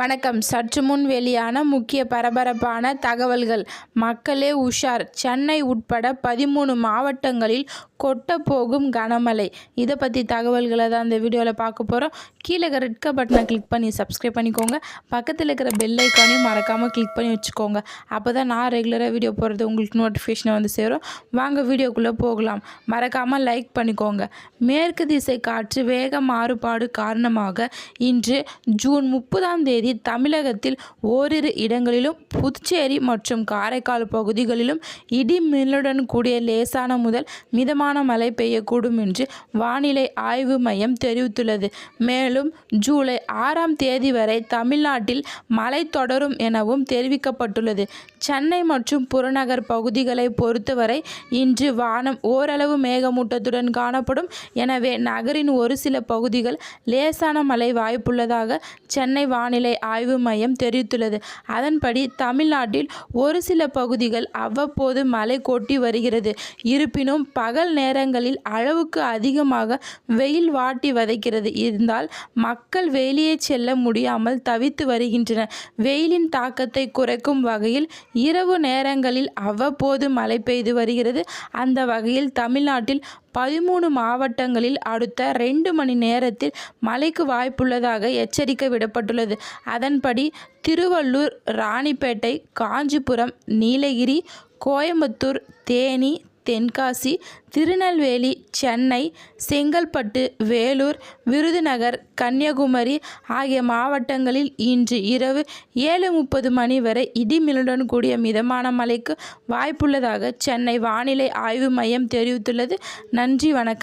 வணக்கம். சற்று முன் வெளியான முக்கிய பரபரப்பான தகவல்கள். மக்களே உஷார், சென்னை உட்பட 13 மாவட்டங்களில் கொட்டப்போகும் கனமழை. இதை பற்றி தகவல்களை தான் இந்த வீடியோவில் பார்க்க போகிறோம். கீழே ரெட் பட்டனை கிளிக் பண்ணி சப்ஸ்கிரைப் பண்ணிக்கோங்க. பக்கத்தில் இருக்கிற பெல் ஐக்கானையும் மறக்காமல் கிளிக் பண்ணி வச்சுக்கோங்க. அப்போ தான் நான் ரெகுலராக வீடியோ போடுறது உங்களுக்கு நோட்டிஃபிகேஷனை வந்து சேரும். வாங்க வீடியோக்குள்ளே போகலாம். மறக்காமல் லைக் பண்ணிக்கோங்க. மேற்கு திசை காற்று வேக மாறுபாடு காரணமாக இன்று ஜூன் 30ஆம் தேதி தமிழகத்தில் ஓரிரு இடங்களிலும் புதுச்சேரி மற்றும் காரைக்கால் பகுதிகளிலும் இடி மின்னலுடன் கூடிய லேசான முதல் மிதமான மழை பெய்யக்கூடும் என்று வானிலை ஆய்வு மையம் தெரிவித்துள்ளது. மேலும் ஜூலை 6ஆம் தேதி வரை தமிழ்நாட்டில் மழை தொடரும் எனவும் தெரிவிக்கப்பட்டுள்ளது. சென்னை மற்றும் புறநகர் பகுதிகளை பொறுத்தவரை இன்று வானம் ஓரளவு மேகமூட்டத்துடன் காணப்படும். எனவே நகரின் ஒரு சில பகுதிகள் லேசான மழை வாய்ப்புள்ளதாக சென்னை வானிலை ஆய்வு மையம் தெரிவித்துள்ளது. அதன்படி தமிழ்நாட்டில் ஒரு சில பகுதிகள் அவ்வப்போது மழை கொட்டி வருகிறது. இருப்பினும் பகல் நேரங்களில் அளவுக்கு அதிகமாக வெயில் வாட்டி வதைக்கிறது. இருந்தால் மக்கள் வெளியே செல்ல முடியாமல் தவித்து வருகின்றனர். வெயிலின் தாக்கத்தை குறைக்கும் வகையில் இரவு நேரங்களில் அவ்வப்போது மழை பெய்து வருகிறது. அந்த வகையில் தமிழ்நாட்டில் 13 மாவட்டங்களில் அடுத்த 2 மணி நேரத்தில் மழைக்கு வாய்ப்புள்ளதாக எச்சரிக்கை விடப்பட்டுள்ளது. அதன்படி திருவள்ளூர், ராணிப்பேட்டை, காஞ்சிபுரம், நீலகிரி, கோயம்புத்தூர், தேனி, தென்காசி, திருநெல்வேலி, சென்னை, செங்கல்பட்டு, வேலூர், விருதுநகர், கன்னியாகுமரி ஆகிய மாவட்டங்களில் இன்று இரவு 7:30 மணி வரை இடிமின்னலுடன் கூடிய மிதமான மழைக்கு வாய்ப்புள்ளதாக சென்னை வானிலை ஆய்வு மையம் தெரிவித்துள்ளது. நன்றி, வணக்கம்.